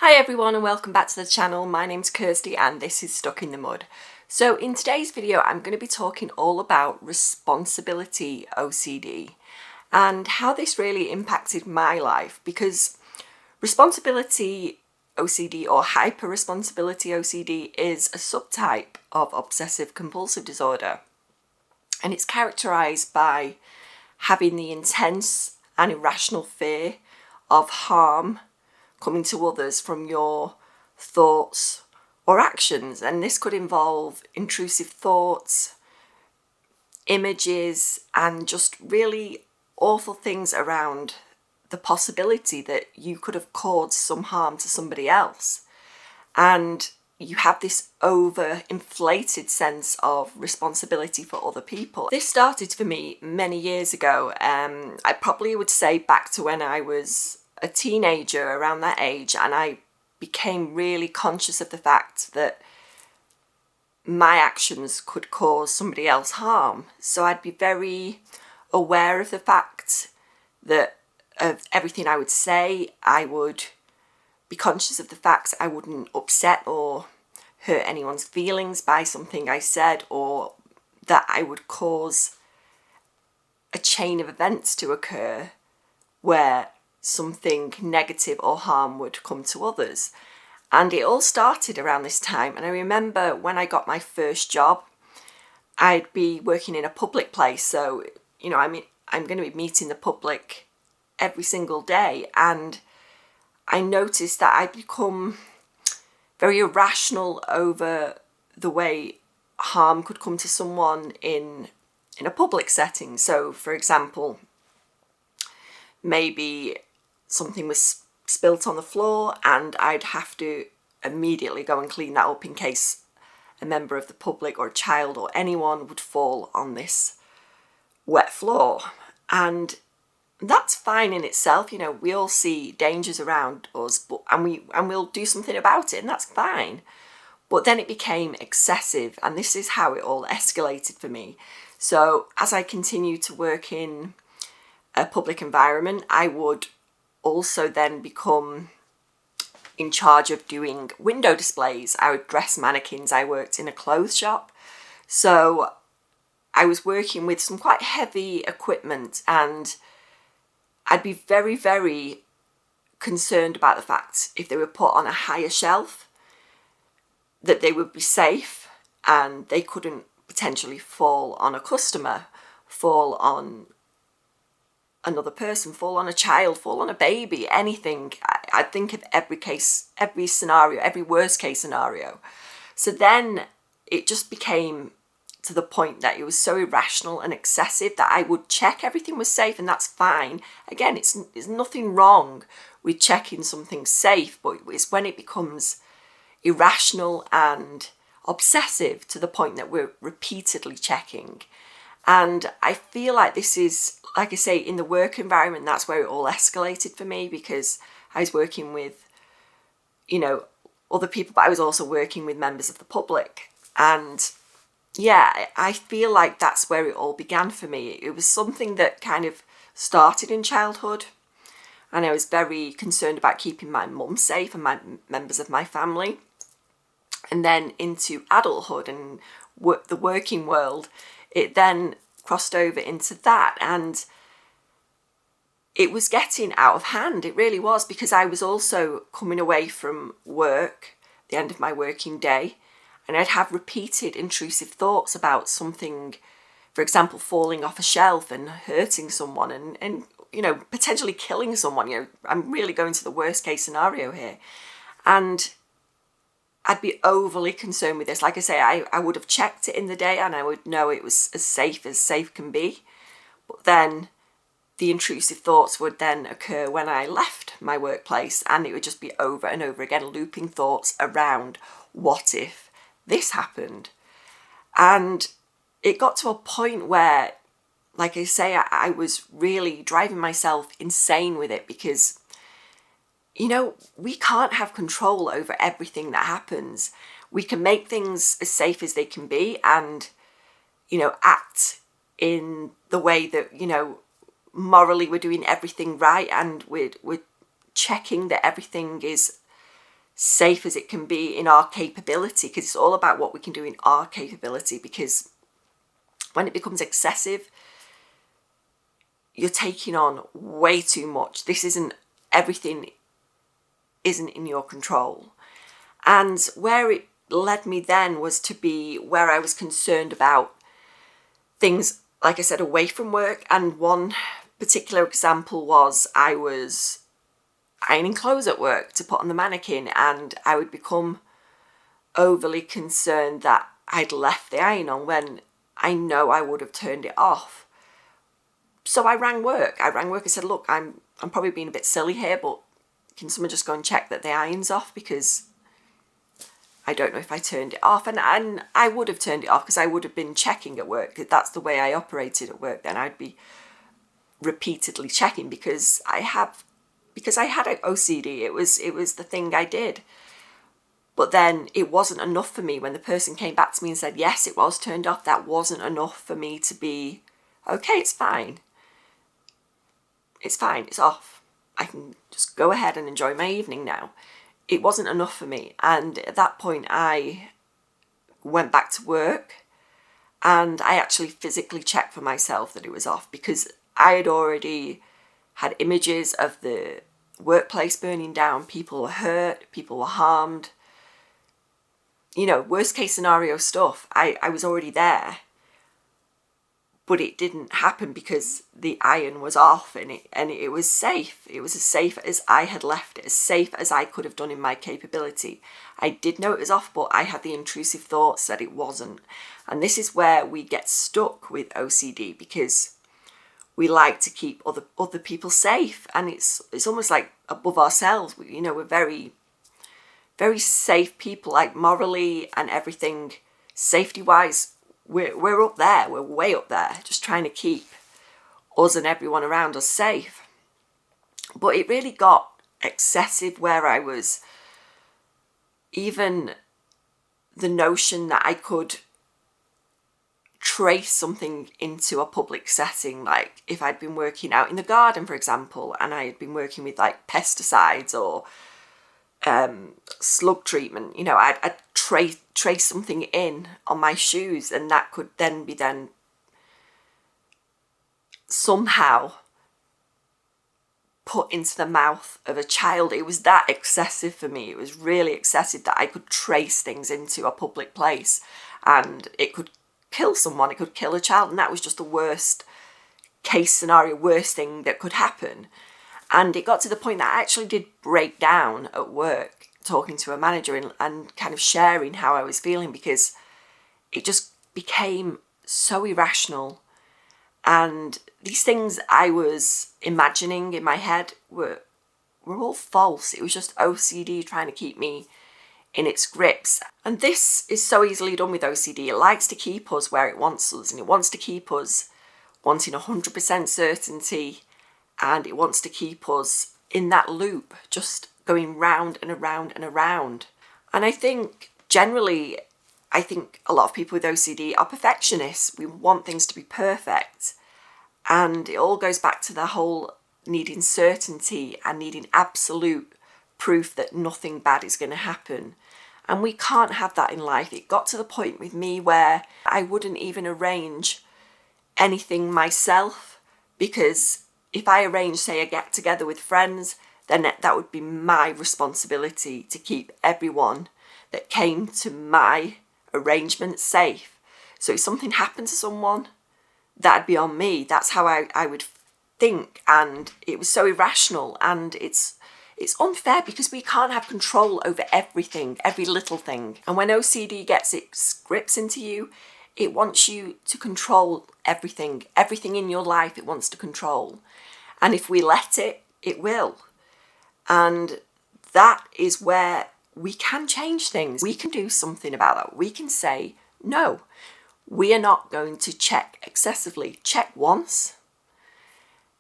Hi everyone and welcome back to the channel. My name's Kirsty and this is Stuck in the Mud. So in today's video I'm going to be talking all about responsibility OCD and how this really impacted my life, because responsibility OCD or hyper responsibility OCD is a subtype of obsessive compulsive disorder, and it's characterized by having the intense and irrational fear of harm coming to others from your thoughts or actions. And this could involve intrusive thoughts, images, and just really awful things around the possibility that you could have caused some harm to somebody else. And you have this over-inflated sense of responsibility for other people. This started for me many years ago. I probably would say back to when I was a teenager, around that age, and I became really conscious of the fact that my actions could cause somebody else harm. So I'd be very aware of the fact that of everything I would say. I would be conscious of the fact I wouldn't upset or hurt anyone's feelings by something I said, or that I would cause a chain of events to occur where something negative or harm would come to others. And it all started around this time. And I remember when I got my first job, I'd be working in a public place. So, I'm going to be meeting the public every single day. And I noticed that I'd become very irrational over the way harm could come to someone in a public setting. So, for example, maybe something was spilt on the floor and I'd have to immediately go and clean that up in case a member of the public or a child or anyone would fall on this wet floor. And that's fine in itself. We all see dangers around us, and we'll do something about it, and that's fine. But then it became excessive, and this is how it all escalated for me. So as I continued to work in a public environment, I would also then become in charge of doing window displays. I would dress mannequins. I worked in a clothes shop. So I was working with some quite heavy equipment, and I'd be very, very concerned about the fact if they were put on a higher shelf that they would be safe and they couldn't potentially fall on a customer, fall on another person, fall on a child, fall on a baby, anything. I think of every case, every scenario, every worst case scenario. So then it just became to the point that it was so irrational and excessive that I would check everything was safe, and that's fine. Again, it's nothing wrong with checking something safe, but it's when it becomes irrational and obsessive to the point that we're repeatedly checking. And I feel like this is, like I say, in the work environment, that's where it all escalated for me, because I was working with, other people, but I was also working with members of the public. And yeah, I feel like that's where it all began for me. It was something that kind of started in childhood, and I was very concerned about keeping my mum safe and my members of my family. And then into adulthood and the working world, it then crossed over into that, and it was getting out of hand. It really was, because I was also coming away from work, the end of my working day, and I'd have repeated intrusive thoughts about something, for example, falling off a shelf and hurting someone and potentially killing someone. I'm really going to the worst case scenario here. And I'd be overly concerned with this. Like I say, I would have checked it in the day and I would know it was as safe can be. But then the intrusive thoughts would then occur when I left my workplace, and it would just be over and over again, looping thoughts around what if this happened. And it got to a point where, like I say, I was really driving myself insane with it, because we can't have control over everything that happens. We can make things as safe as they can be and, act in the way that, morally we're doing everything right, and we're checking that everything is safe as it can be in our capability, because it's all about what we can do in our capability. Because when it becomes excessive, you're taking on way too much. Everything isn't in your control. And where it led me then was to be where I was concerned about things, like I said, away from work. And one particular example was I was ironing clothes at work to put on the mannequin, and I would become overly concerned that I'd left the iron on when I know I would have turned it off. So I rang work. I said, look, I'm probably being a bit silly here, but can someone just go and check that the iron's off, because I don't know if I turned it off. And I would have turned it off because I would have been checking at work. That's the way I operated at work. Then I'd be repeatedly checking because I had OCD. It was the thing I did. But then it wasn't enough for me when the person came back to me and said, yes, it was turned off. That wasn't enough for me to be, okay, it's fine. It's fine, it's off. I can just go ahead and enjoy my evening now. It wasn't enough for me. And at that point, I went back to work and I actually physically checked for myself that it was off, because I had already had images of the workplace burning down. People were hurt, people were harmed. Worst case scenario stuff. I was already there. But it didn't happen because the iron was off and it was safe. It was as safe as I had left it, as safe as I could have done in my capability. I did know it was off, but I had the intrusive thoughts that it wasn't. And this is where we get stuck with OCD, because we like to keep other people safe, and it's almost like above ourselves. We're very, very safe people, like morally and everything, safety-wise. We're up there, we're way up there, just trying to keep us and everyone around us safe. But it really got excessive where I was, even the notion that I could trace something into a public setting, like if I'd been working out in the garden, for example, and I had been working with like pesticides or slug treatment, I'd trace something in on my shoes, and that could then be somehow put into the mouth of a child. It was that excessive for me. It was really excessive that I could trace things into a public place, and it could kill someone, it could kill a child, and that was just the worst case scenario, worst thing that could happen. And it got to the point that I actually did break down at work, talking to a manager and kind of sharing how I was feeling, because it just became so irrational. And these things I was imagining in my head were all false. It was just OCD trying to keep me in its grips. And this is so easily done with OCD. It likes to keep us where it wants us, and it wants to keep us wanting 100% certainty, and it wants to keep us in that loop, just going round and around and around. And I think generally, a lot of people with OCD are perfectionists. We want things to be perfect. And it all goes back to the whole needing certainty and needing absolute proof that nothing bad is going to happen. And we can't have that in life. It got to the point with me where I wouldn't even arrange anything myself, because if I arrange, say, a get together with friends, then that would be my responsibility to keep everyone that came to my arrangement safe. So if something happened to someone, that'd be on me. That's how I would think. And it was so irrational, and it's unfair because we can't have control over everything, every little thing. And when OCD gets its grips into you, it wants you to control everything in your life. It wants to control. And if we let it, it will. And that is where we can change things. We can do something about that. We can say, no, we are not going to check excessively. Check once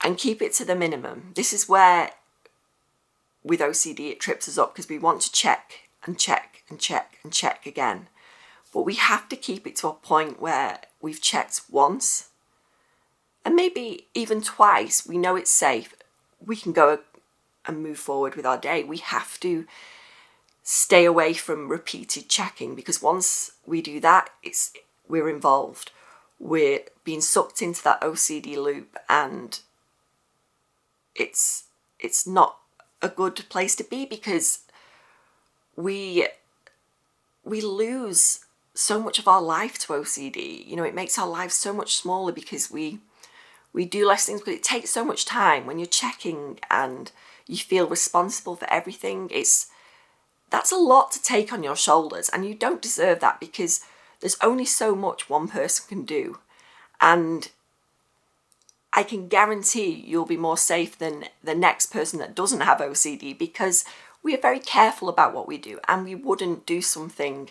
and keep it to the minimum. This is where, with OCD, it trips us up, because we want to check and check and check and check again. But we have to keep it to a point where we've checked once, and maybe even twice. We know it's safe. We can go and move forward with our day. We have to stay away from repeated checking, because once we do that, we're involved. We're being sucked into that OCD loop, and it's not a good place to be, because we lose so much of our life to OCD. It makes our lives so much smaller because we do less things, but it takes so much time when you're checking and you feel responsible for everything. That's a lot to take on your shoulders, and you don't deserve that, because there's only so much one person can do. And I can guarantee you'll be more safe than the next person that doesn't have OCD, because we are very careful about what we do, and we wouldn't do something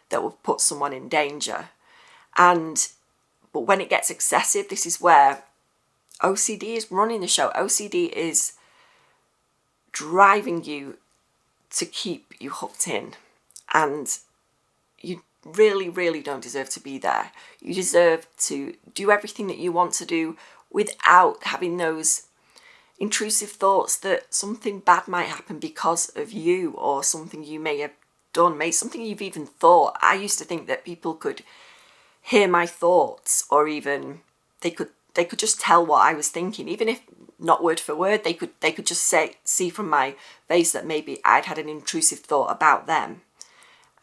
that would put someone in danger. But when it gets excessive, this is where OCD is running the show. OCD is driving you to keep you hooked in, and you really, really don't deserve to be there. You deserve to do everything that you want to do without having those intrusive thoughts that something bad might happen because of you, or something you may have done, something you've even thought. I used to think that people could hear my thoughts, or even they could just tell what I was thinking, even if not word for word. They could just see from my face that maybe I'd had an intrusive thought about them,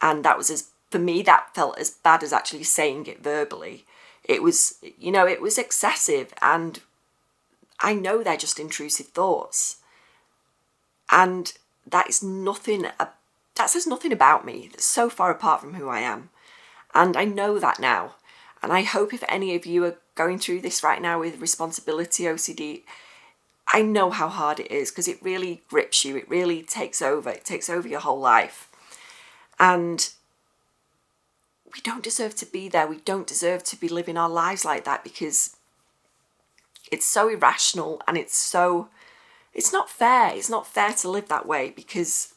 and for me, that felt as bad as actually saying it verbally. It was excessive, and I know they're just intrusive thoughts, and that says nothing about me. That's so far apart from who I am, and I know that now. And I hope if any of you are going through this right now with responsibility OCD, I know how hard it is, because it really grips you. It really takes over. It takes over your whole life. And we don't deserve to be there. We don't deserve to be living our lives like that, because it's so irrational, and it's not fair. It's not fair to live that way, because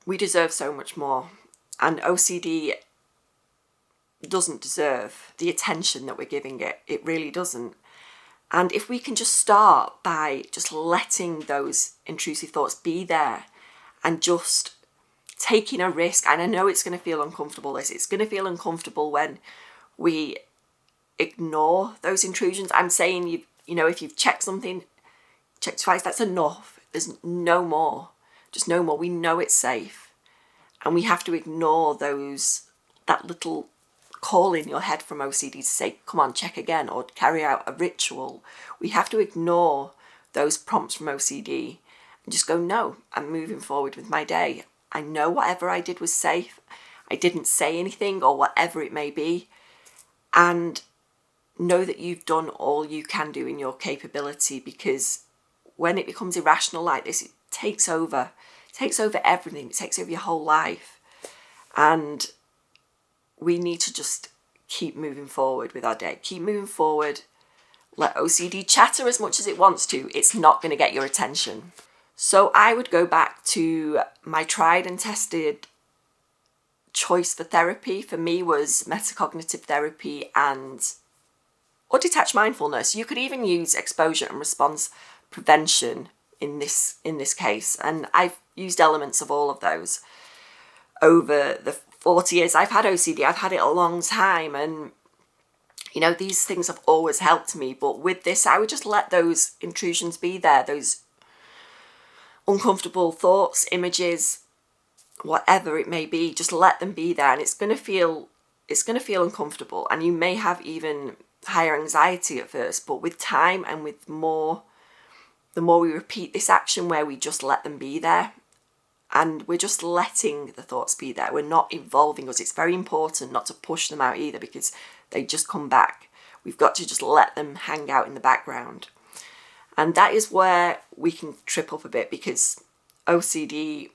we deserve so much more. And OCD doesn't deserve the attention that we're giving it. It really doesn't. And if we can just start by just letting those intrusive thoughts be there, and just taking a risk, and I know it's going to feel uncomfortable. It's going to feel uncomfortable when we ignore those intrusions. I'm saying, if you've checked something, check twice, that's enough. There's no more. Just no more. We know it's safe. And we have to ignore that little call in your head from OCD to say, come on, check again, or carry out a ritual. We have to ignore those prompts from OCD and just go, no, I'm moving forward with my day. I know whatever I did was safe. I didn't say anything, or whatever it may be. And know that you've done all you can do in your capability, because when it becomes irrational like this, it takes over. It takes over everything. It takes over your whole life. And we need to just keep moving forward with our day. Keep moving forward. Let OCD chatter as much as it wants to. It's not going to get your attention. So I would go back to my tried and tested choice for therapy. For me was metacognitive therapy or detached mindfulness. You could even use exposure and response prevention in this case. And I've used elements of all of those over the 40 years I've had OCD. I've had it a long time, and these things have always helped me. But with this, I would just let those intrusions be there, those uncomfortable thoughts, images, whatever it may be. Just let them be there, and it's going to feel uncomfortable, and you may have even higher anxiety at first. But with time and with the more we repeat this action where we just let them be there, and we're just letting the thoughts be there, we're not involving us. It's very important not to push them out either, because they just come back. We've got to just let them hang out in the background. And that is where we can trip up a bit, because OCD,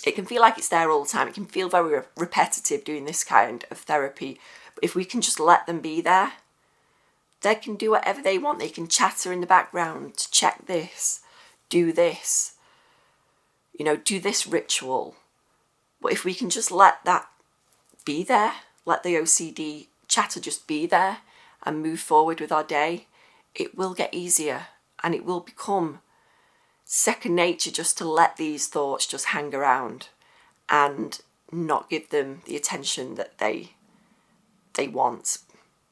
it can feel like it's there all the time. It can feel very repetitive doing this kind of therapy. But if we can just let them be there, they can do whatever they want. They can chatter in the background to check this, do this, do this ritual. But if we can just let that be there, let the OCD chatter just be there, and move forward with our day, it will get easier, and it will become second nature just to let these thoughts just hang around and not give them the attention that they want,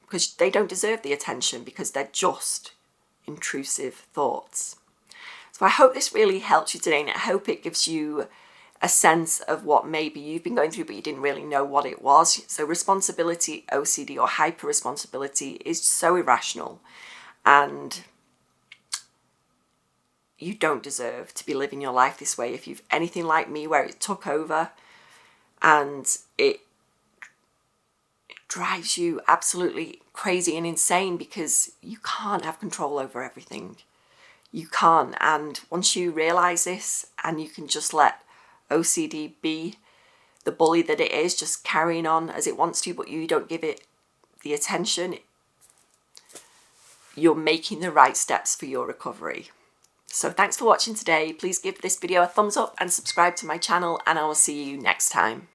because they don't deserve the attention, because they're just intrusive thoughts. So I hope this really helps you today, and I hope it gives you a sense of what maybe you've been going through but you didn't really know what it was. So responsibility OCD, or hyper responsibility, is so irrational, and you don't deserve to be living your life this way. If you've anything like me where it took over and it drives you absolutely crazy and insane because you can't have control over everything. You can't. And once you realise this and you can just let OCD be the bully that it is, just carrying on as it wants to, but you don't give it the attention, you're making the right steps for your recovery. So thanks for watching today. Please give this video a thumbs up and subscribe to my channel, and I will see you next time.